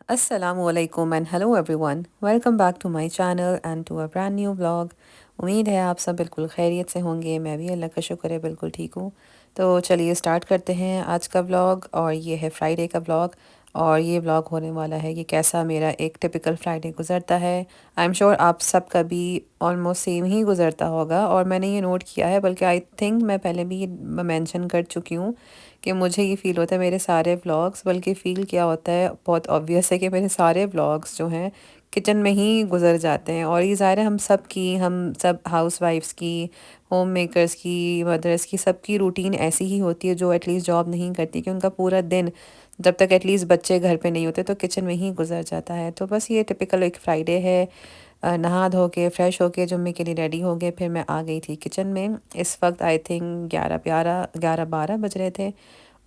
Assalamualaikum and hello everyone. Welcome back to my channel and to a brand new vlog. उम्मीद है आप सब बिल्कुल खैरियत से होंगे। मैं भी अल्लाह का शुक्र है बिल्कुल ठीक हूँ। तो चलिए स्टार्ट करते हैं आज का व्लॉग और ये है फ्राइडे का व्लॉग। और ये व्लॉग होने वाला है कि कैसा मेरा एक टिपिकल फ्राइडे गुजरता है। आई एम श्योर आप सबका भी ऑलमोस्ट सेम ही गुजरता होगा और मैंने ये नोट किया है, बल्कि आई थिंक मैं पहले भी मेंशन कर चुकी हूँ कि मुझे ये फ़ील होता है मेरे सारे व्लॉग्स, बल्कि फ़ील क्या होता है बहुत ऑब्वियस है कि मेरे सारे व्लॉग्स जो हैं किचन में ही गुजर जाते हैं। और ये ज़ाहिर है हम सब हाउसवाइफ्स की, होम मेकर्स की, मदर्स की, सबकी रूटीन ऐसी ही होती है जो एटलीस्ट जॉब नहीं करती, कि उनका पूरा दिन जब तक एटलीस्ट बच्चे घर पे नहीं होते तो किचन में ही गुजर जाता है। तो बस ये टिपिकल एक फ्राइडे है। नहा धो के फ्रेश होके जुम्मे के लिए रेडी हो गए, फिर मैं आ गई थी किचन में। इस वक्त आई थिंक 11 12 बज रहे थे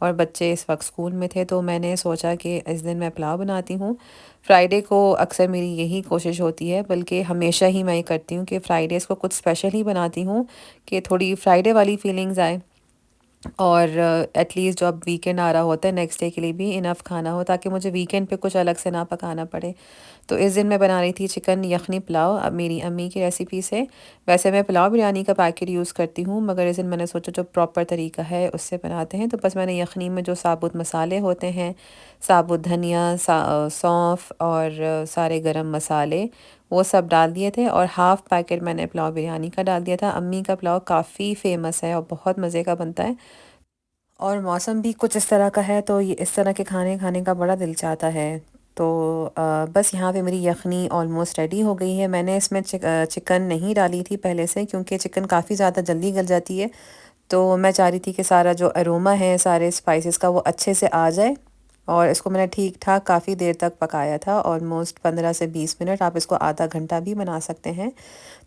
और बच्चे इस वक्त स्कूल में थे। तो मैंने सोचा कि इस दिन मैं पुलाव बनाती हूँ। फ्राइडे को अक्सर मेरी यही कोशिश होती है, बल्कि हमेशा ही मैं ये करती हूँ कि फ्राइडेज़ को कुछ स्पेशल ही बनाती हूँ कि थोड़ी फ्राइडे वाली फीलिंग्स आए। और एटलीस्ट जो अब वीकेंड आ रहा होता है नेक्स्ट डे के लिए भी इनफ खाना हो, ताकि मुझे वीकेंड पे कुछ अलग से ना पकाना पड़े। तो इस दिन मैं बना रही थी चिकन यखनी पुलाव, अब मेरी अम्मी की रेसिपी से। वैसे मैं पुलाव बिरयानी का पैकेट यूज़ करती हूँ, मगर इस दिन मैंने सोचा जो प्रॉपर तरीका है उससे बनाते हैं। तो बस मैंने यखनी में जो साबुत मसाले होते हैं, साबुत धनिया, सौंफ और सारे गरम मसाले, वो सब डाल दिए थे। और हाफ़ पैकेट मैंने पुलाव बिरयानी का डाल दिया था। अम्मी का पुलाव काफ़ी फ़ेमस है और बहुत मज़े का बनता है। और मौसम भी कुछ इस तरह का है तो ये इस तरह के खाने खाने का बड़ा दिल चाहता है। तो बस यहाँ पे मेरी यखनी ऑलमोस्ट रेडी हो गई है। मैंने इसमें चिकन नहीं डाली थी पहले से, क्योंकि चिकन काफ़ी ज़्यादा जल्दी गल जाती है। तो मैं चाह रही थी कि सारा जो अरोमा है सारे स्पाइसेस का वो अच्छे से आ जाए। और इसको मैंने ठीक ठाक काफ़ी देर तक पकाया था, ऑलमोस्ट 15 से 20 मिनट। आप इसको आधा घंटा भी बना सकते हैं।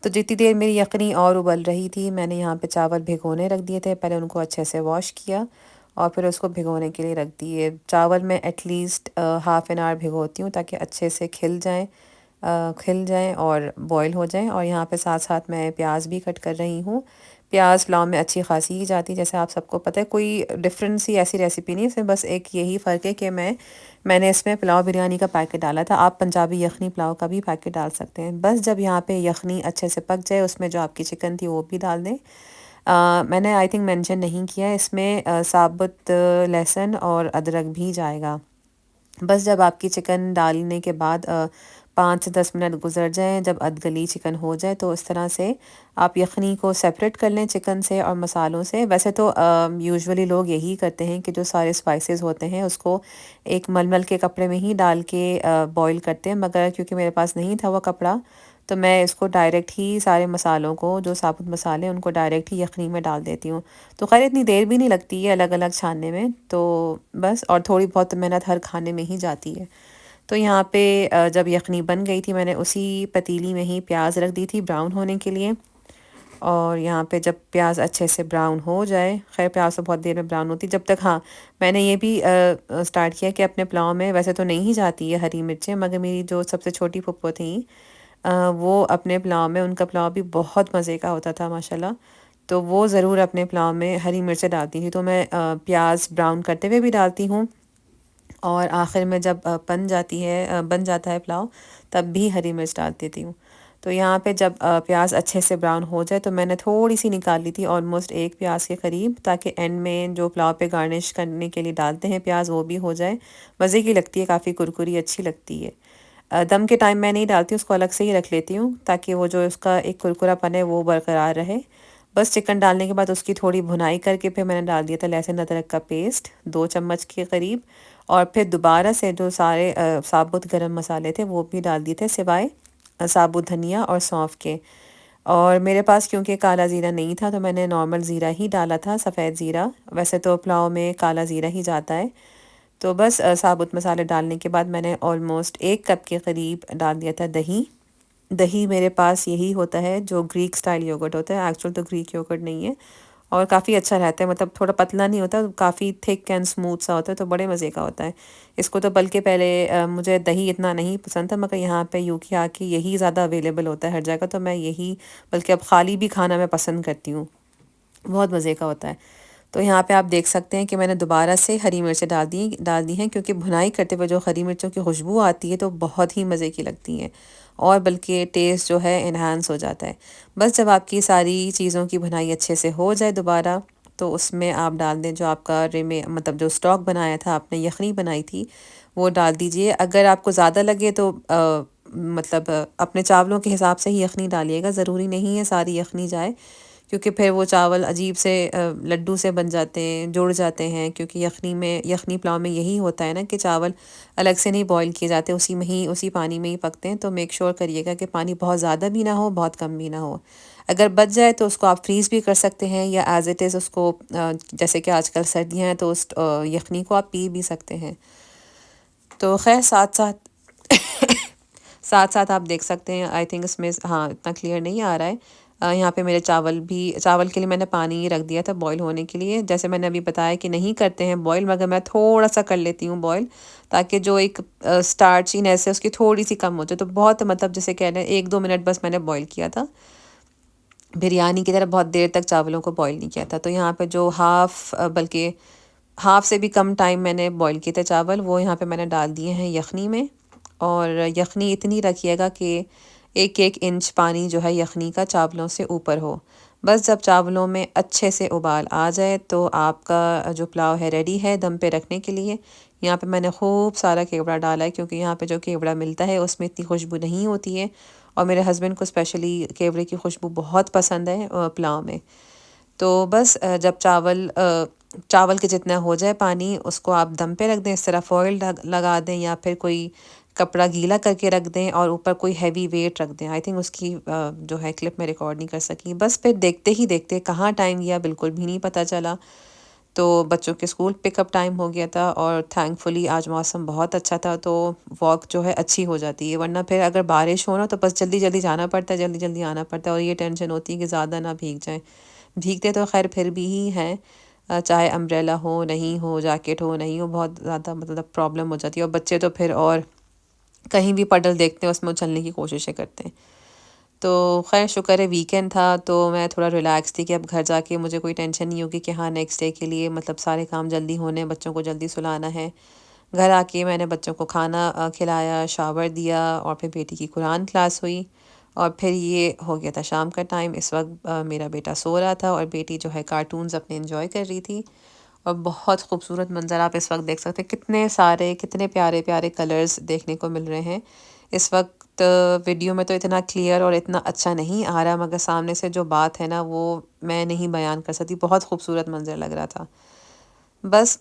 तो जितनी देर मेरी यखनी और उबल रही थी, मैंने यहाँ पे चावल भिगोने रख दिए थे। पहले उनको अच्छे से वॉश किया और फिर उसको भिगोने के लिए रख दिए। चावल मैं एटलीस्ट हाफ़ एन आवर भिगोती हूँ ताकि अच्छे से खिल जाएँ और बॉईल हो जाएँ। और यहाँ पे साथ साथ मैं प्याज भी कट कर रही हूँ। प्याज पुलाव में अच्छी खासी ही जाती है, जैसे आप सबको पता है। कोई डिफरेंट सी ऐसी रेसिपी नहीं है, इसमें बस एक यही फ़र्क है कि मैंने इसमें पुलाव बिरयानी का पैकेट डाला था। आप पंजाबी यखनी पुलाव का भी पैकेट डाल सकते हैं। बस जब यहाँ पे यखनी अच्छे से पक जाए, उसमें जो आपकी चिकन थी वो भी डाल दें। मैंने आई थिंक मेंशन नहीं किया, इसमें साबुत लहसुन और अदरक भी जाएगा। बस जब आपकी चिकन डालने के बाद 5 से 10 मिनट गुजर जाएं, जब अधगली चिकन हो जाए, तो इस तरह से आप यखनी को सेपरेट कर लें चिकन से और मसालों से। वैसे तो यूजुअली लोग यही करते हैं कि जो सारे स्पाइसेस होते हैं उसको एक मलमल के कपड़े में ही डाल के बॉईल करते हैं, मगर क्योंकि मेरे पास नहीं था वो कपड़ा, तो मैं इसको डायरेक्ट ही सारे मसालों को, जो साबुत मसाले हैं उनको डायरेक्ट ही यखनी में डाल देती हूँ। तो खैर इतनी देर भी नहीं लगती है अलग अलग छानने में, तो बस। और थोड़ी बहुत मेहनत हर खाने में ही जाती है। तो यहाँ पे जब यखनी बन गई थी, मैंने उसी पतीली में ही प्याज रख दी थी ब्राउन होने के लिए। और यहाँ पे जब प्याज अच्छे से ब्राउन हो जाए, खैर प्याज तो बहुत देर में ब्राउन होती जब तक। हाँ, मैंने ये भी स्टार्ट किया कि अपने पुलाव में वैसे तो नहीं ही जाती है हरी मिर्चें, मगर मेरी जो सबसे छोटी फुप्पो थी, वो अपने पुलाव में, उनका पुलाव भी बहुत मज़े का होता था माशाल्लाह। तो वो ज़रूर अपने पुलाव में हरी मिर्चें डालती थी। तो मैं प्याज ब्राउन करते हुए भी डालती हूँ, और आखिर में जब बन जाता है पुलाव, तब भी हरी मिर्च डाल देती हूँ। तो यहाँ पे जब प्याज अच्छे से ब्राउन हो जाए, तो मैंने थोड़ी सी निकाल ली थी, ऑलमोस्ट एक प्याज के करीब, ताकि एंड में जो पुलाव पे गार्निश करने के लिए डालते हैं प्याज, वो भी हो जाए। मज़े की लगती है, काफ़ी कुरकुरी अच्छी लगती है। दम के टाइम मैं नहीं डालती, उसको अलग से ही रख लेती हूँ ताकि वो जो उसका एक कुरकुरापन है वो बरकरार रहे। बस चिकन डालने के बाद उसकी थोड़ी भुनाई करके फिर मैंने डाल दिया था लहसुन अदरक का पेस्ट 2 चम्मच के करीब। और फिर दोबारा से जो सारे साबुत गरम मसाले थे वो भी डाल दिए थे, सिवाय साबुत धनिया और सौंफ के। और मेरे पास क्योंकि काला ज़ीरा नहीं था, तो मैंने नॉर्मल ज़ीरा ही डाला था, सफ़ेद ज़ीरा। वैसे तो पुलाव में काला ज़ीरा ही जाता है। तो बस साबुत मसाले डालने के बाद मैंने ऑलमोस्ट 1 कप के करीब डाल दिया था दही। दही मेरे पास यही होता है जो ग्रीक स्टाइल योगर्ट होता है, एक्चुअल तो ग्रीक योगर्ट नहीं है। और काफ़ी अच्छा रहता है, मतलब थोड़ा पतला नहीं होता, काफ़ी थिक एंड स्मूथ सा होता है, तो बड़े मज़े का होता है। इसको तो बल्कि पहले मुझे दही इतना नहीं पसंद था, मगर यहाँ पे यूके आके यही ज़्यादा अवेलेबल होता है हर जगह, तो मैं यही, बल्कि अब खाली भी खाना मैं पसंद करती हूँ। बहुत मज़े का होता है। तो यहाँ पे आप देख सकते हैं कि मैंने दोबारा से हरी मिर्चें डाल दी हैं, क्योंकि भुनाई करते हुए जो हरी मिर्चों की खुशबू आती है तो बहुत ही मज़े की लगती हैं, और बल्कि टेस्ट जो है इन्हांस हो जाता है। बस जब आपकी सारी चीज़ों की भुनाई अच्छे से हो जाए दोबारा, तो उसमें आप डाल दें जो आपका रिमे मतलब जो स्टॉक बनाया था आपने, यखनी बनाई थी, वो डाल दीजिए। अगर आपको ज़्यादा लगे तो मतलब अपने चावलों के हिसाब से ही यखनी डालिएगा, ज़रूरी नहीं है सारी यखनी जाए, क्योंकि फिर वो चावल अजीब से लड्डू से बन जाते हैं, जुड़ जाते हैं, क्योंकि यखनी पुलाव में यही होता है ना कि चावल अलग से नहीं बॉईल किए जाते, उसी में ही उसी पानी में ही पकते हैं। तो मेक श्योर करिएगा कि पानी बहुत ज़्यादा भी ना हो, बहुत कम भी ना हो। अगर बच जाए तो उसको आप फ्रीज़ भी कर सकते हैं, या एज़ इट इज़ उसको जैसे कि आजकल सर्दियाँ हैं तो उस यखनी को आप पी भी सकते हैं। तो खैर साथ साथ साथ साथ आप देख सकते हैं, आई थिंक इसमें हाँ इतना क्लियर नहीं आ रहा है। यहाँ पे मेरे चावल के लिए मैंने पानी रख दिया था बॉईल होने के लिए। जैसे मैंने अभी बताया कि नहीं करते हैं बॉईल, मगर मैं थोड़ा सा कर लेती हूँ बॉईल, ताकि जो एक स्टार्चीनेस है उसकी थोड़ी सी कम हो जाए। तो बहुत मतलब जैसे कह रहे हैं 1-2 मिनट बस मैंने बॉईल किया था, बिरयानी की तरह बहुत देर तक चावलों को बॉईल नहीं किया था। तो यहाँ पे जो बल्कि हाफ़ से भी कम टाइम मैंने बॉईल किए थे चावल, वो यहाँ पे मैंने डाल दिए हैं यखनी में। और यखनी इतनी रखिएगा कि 1-1 इंच पानी जो है यखनी का चावलों से ऊपर हो। बस जब चावलों में अच्छे से उबाल आ जाए तो आपका जो पुलाव है रेडी है दम पे रखने के लिए। यहाँ पे मैंने खूब सारा केवड़ा डाला है, क्योंकि यहाँ पे जो केवड़ा मिलता है उसमें इतनी खुशबू नहीं होती है, और मेरे हस्बैंड को स्पेशली केवड़े की खुशबू बहुत पसंद है पुलाव में। तो बस जब चावल के जितना हो जाए पानी, उसको आप दम पे रख दें, इस तरह फॉइल लगा दें, या फिर कोई कपड़ा गीला करके रख दें और ऊपर कोई हैवी वेट रख दें। आई थिंक उसकी जो है क्लिप मैं रिकॉर्ड नहीं कर सकी। बस फिर देखते ही देखते कहाँ टाइम गया बिल्कुल भी नहीं पता चला। तो बच्चों के स्कूल पिकअप टाइम हो गया था, और थैंकफुली आज मौसम बहुत अच्छा था, तो वॉक जो है अच्छी हो जाती है। वरना फिर अगर बारिश हो ना तो बस जल्दी जल्दी जाना पड़ता है, जल्दी जल्दी आना पड़ता है, और ये टेंशन होती है कि ज़्यादा ना भीग जाएं। भीगते तो खैर फिर भी ही हैं, चाहे अम्ब्रेला हो नहीं हो, जैकेट हो नहीं हो, बहुत ज़्यादा मतलब प्रॉब्लम हो जाती है। और बच्चे तो फिर और कहीं भी पडल देखते हैं उसमें उछलने की कोशिशें करते हैं। तो खैर शुक्र है वीकेंड था, तो मैं थोड़ा रिलैक्स थी कि अब घर जाके मुझे कोई टेंशन नहीं होगी कि हाँ नेक्स्ट डे के लिए मतलब सारे काम जल्दी होने हैं, बच्चों को जल्दी सुलाना है। घर आके मैंने बच्चों को खाना खिलाया, शावर दिया, और फिर बेटी की कुरान क्लास हुई, और फिर ये हो गया था शाम का टाइम। इस वक्त मेरा बेटा सो रहा था और बेटी जो है कार्टून्स अपने एंजॉय कर रही थी। और बहुत खूबसूरत मंज़र आप इस वक्त देख सकते हैं, कितने सारे कितने प्यारे प्यारे कलर्स देखने को मिल रहे हैं इस वक्त। वीडियो में तो इतना क्लियर और इतना अच्छा नहीं आ रहा, मगर सामने से जो बात है ना वो मैं नहीं बयान कर सकती, बहुत खूबसूरत मंज़र लग रहा था। बस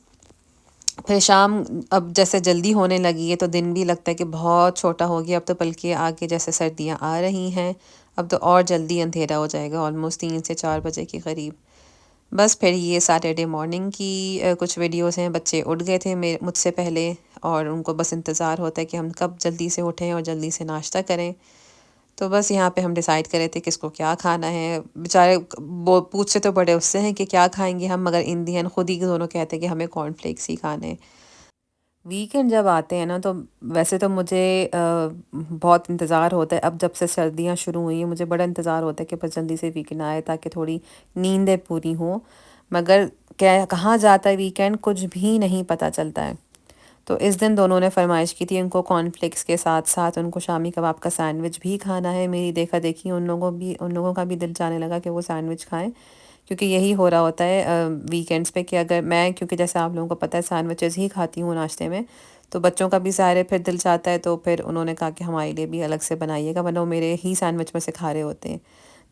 फिर शाम अब जैसे जल्दी होने लगी है, तो दिन भी लगता है कि बहुत छोटा हो गया अब तो, बल्कि आगे जैसे सर्दियाँ आ रही हैं अब तो और जल्दी अंधेरा हो जाएगा, ऑलमोस्ट 3 से 4 बजे के करीब। बस फिर ये सैटरडे मॉर्निंग की कुछ वीडियोस हैं। बच्चे उठ गए थे मुझसे पहले, और उनको बस इंतज़ार होता है कि हम कब जल्दी से उठें और जल्दी से नाश्ता करें। तो बस यहाँ पे हम डिसाइड कर रहे थे किसको क्या खाना है। बेचारे वो पूछते तो बड़े उससे हैं कि क्या खाएंगे हम, मगर इन दी एंड खुद ही दोनों कहते हैं कि हमें कॉर्नफ्लेक्स ही खाने हैं। वीकेंड जब आते हैं ना तो वैसे तो मुझे बहुत इंतज़ार होता है। अब जब से सर्दियाँ शुरू हुई हैं मुझे बड़ा इंतज़ार होता है कि बस जल्दी से वीकेंड आए ताकि थोड़ी नींदें पूरी हों। मगर क्या कहाँ जाता है वीकेंड, कुछ भी नहीं पता चलता है। तो इस दिन दोनों ने फरमाइश की थी, उनको कॉर्नफ्लेक्स के साथ साथ उनको शामी कबाब का सैंडविच भी खाना है। मेरी देखा देखी उन लोगों का भी दिल जाने लगा कि वो सैंडविच खाएं, क्योंकि यही हो रहा होता है वीकेंड्स पे कि अगर मैं, क्योंकि जैसे आप लोगों को पता है सैंडविचेस ही खाती हूँ नाश्ते में, तो बच्चों का भी ज़ाहिर है फिर दिल चाहता है, तो फिर उन्होंने कहा कि हमारे लिए भी अलग से बनाइएगा, वरना वो मेरे ही सैंडविच में से खा रहे होते हैं।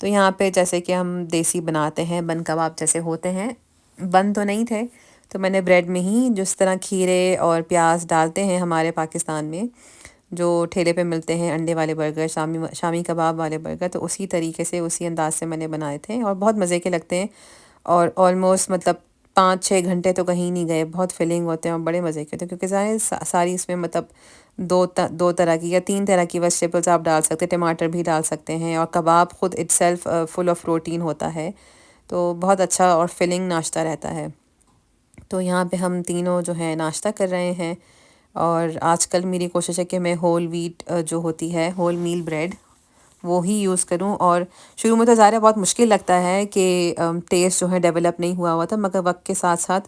तो यहाँ पे जैसे कि हम देसी बनाते हैं, बन कबाब जैसे होते हैं, बन तो नहीं थे, तो मैंने ब्रेड में ही जिस तरह खीरे और प्याज डालते हैं हमारे पाकिस्तान में, जो ठेले पे मिलते हैं अंडे वाले बर्गर, शामी कबाब वाले बर्गर, तो उसी तरीके से उसी अंदाज से मैंने बनाए थे और बहुत मज़े के लगते हैं। और ऑलमोस्ट मतलब 5-6 घंटे तो कहीं नहीं गए, बहुत फिलिंग होते हैं और बड़े मज़े के होते हैं, क्योंकि सारी इसमें मतलब दो तरह की या 3 तरह की वेजिटेबल्स आप डाल सकते हैं, टमाटर भी डाल सकते हैं, और कबाब ख़ुद इटसेल्फ फुल ऑफ प्रोटीन होता है, तो बहुत अच्छा और फिलिंग नाश्ता रहता है। तो यहाँ पे हम तीनों जो हैं नाश्ता कर रहे हैं, और आजकल मेरी कोशिश है कि मैं होल वीट जो होती है होल मील ब्रेड, वो ही यूज़ करूँ। और शुरू में तो ज़ाहिर है बहुत मुश्किल लगता है कि टेस्ट जो है डेवलप नहीं हुआ हुआ था, मगर वक्त के साथ साथ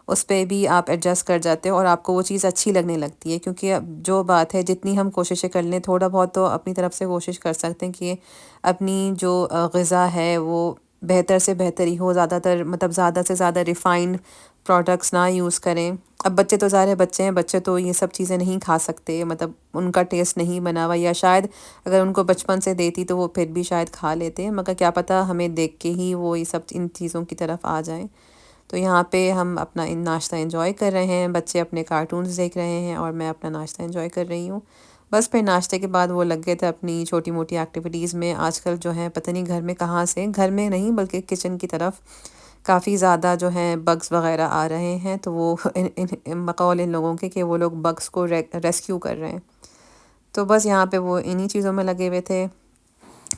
उस पे भी आप एडजस्ट कर जाते हो और आपको वो चीज़ अच्छी लगने लगती है। क्योंकि अब जो बात है, जितनी हम कोशिशें कर लें, थोड़ा बहुत तो अपनी तरफ से कोशिश कर सकते हैं कि अपनी जो ग़िज़ा है वो बेहतर से बेहतर ही हो। ज़्यादातर मतलब ज़्यादा से ज़्यादा रिफ़ाइंड प्रोडक्ट्स ना यूज़ करें। अब बच्चे तो ज़ाहिर है बच्चे हैं, बच्चे तो ये सब चीज़ें नहीं खा सकते, मतलब उनका टेस्ट नहीं बना हुआ, या शायद अगर उनको बचपन से देती तो वो फिर भी शायद खा लेते, मगर क्या पता हमें देख के ही वो ये सब इन चीज़ों की तरफ आ जाएं। तो यहाँ पे हम अपना इन नाश्ता एंजॉय कर रहे हैं, बच्चे अपने कार्टून्स देख रहे हैं और मैं अपना नाश्ता एंजॉय कर रही हूँ। बस फिर नाश्ते के बाद वो लग गए थे अपनी छोटी मोटी एक्टिविटीज़ में। आजकल जो है पता नहीं घर में कहाँ से, घर में नहीं बल्कि किचन की तरफ काफ़ी ज़्यादा जो हैं बग्स वगैरह आ रहे हैं, तो वो बकौल इन लोगों के कि वो लोग बग्स को रेस्क्यू कर रहे हैं। तो बस यहाँ पे वो इन्हीं चीज़ों में लगे हुए थे,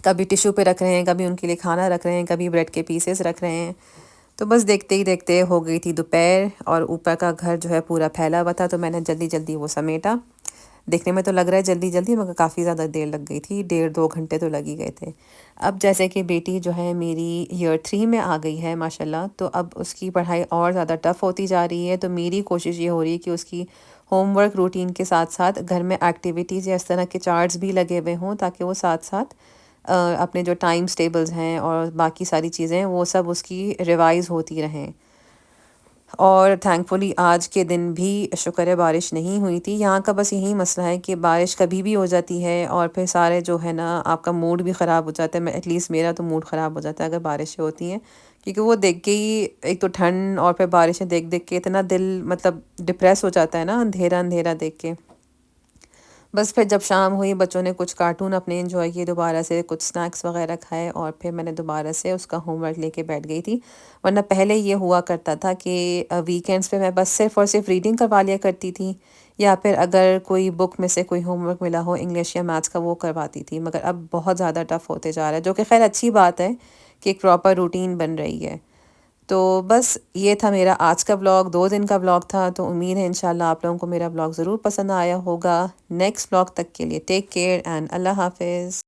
कभी टिश्यू पे रख रहे हैं, कभी उनके लिए खाना रख रहे हैं, कभी ब्रेड के पीसेस रख रहे हैं। तो बस देखते ही देखते हो गई थी दोपहर और ऊपर का घर जो है पूरा फैला हुआ था, तो मैंने जल्दी जल्दी वो समेटा। देखने में तो लग रहा है जल्दी जल्दी, मगर काफ़ी ज़्यादा देर लग गई थी, 1.5-2 घंटे तो लग ही गए थे। अब जैसे कि बेटी जो है मेरी ईयर 3 में आ गई है माशाल्लाह, तो अब उसकी पढ़ाई और ज़्यादा टफ़ होती जा रही है। तो मेरी कोशिश ये हो रही है कि उसकी होमवर्क रूटीन के साथ साथ घर में एक्टिविटीज़ या इस तरह के चार्ट्स भी लगे हुए हों, ताकि वो साथ साथ अपने जो टाइम्स टेबल्स हैं और बाकी सारी चीज़ें वो सब उसकी रिवाइज़ होती रहें। और थैंकफुली आज के दिन भी शुक्र है बारिश नहीं हुई थी। यहाँ का बस यही मसला है कि बारिश कभी भी हो जाती है और फिर सारे जो है ना आपका मूड भी ख़राब हो जाता है। मैं एटलीस्ट मेरा तो मूड ख़राब हो जाता है अगर बारिशें होती हैं, क्योंकि वो देख के ही एक तो ठंड और फिर बारिशें देख देख के इतना दिल मतलब डिप्रेस हो जाता है ना, अंधेरा अंधेरा देख के। बस फिर जब शाम हुई, बच्चों ने कुछ कार्टून अपने एंजॉय किए, दोबारा से कुछ स्नैक्स वगैरह खाए और फिर मैंने दोबारा से उसका होमवर्क लेके बैठ गई थी। वरना पहले ये हुआ करता था कि वीकेंड्स पे मैं बस सिर्फ़ और सिर्फ रीडिंग करवा लिया करती थी, या फिर अगर कोई बुक में से कोई होमवर्क मिला हो इंग्लिश या मैथ्स का वो करवाती थी। मगर अब बहुत ज़्यादा टफ़ होते जा रहा है, जो कि खैर अच्छी बात है कि एक प्रॉपर रूटीन बन रही है। तो बस ये था मेरा आज का व्लॉग, 2 दिन का व्लॉग था। तो उम्मीद है इंशाल्लाह आप लोगों को मेरा व्लॉग ज़रूर पसंद आया होगा। नेक्स्ट व्लॉग तक के लिए टेक केयर एंड अल्लाह हाफ़िज़।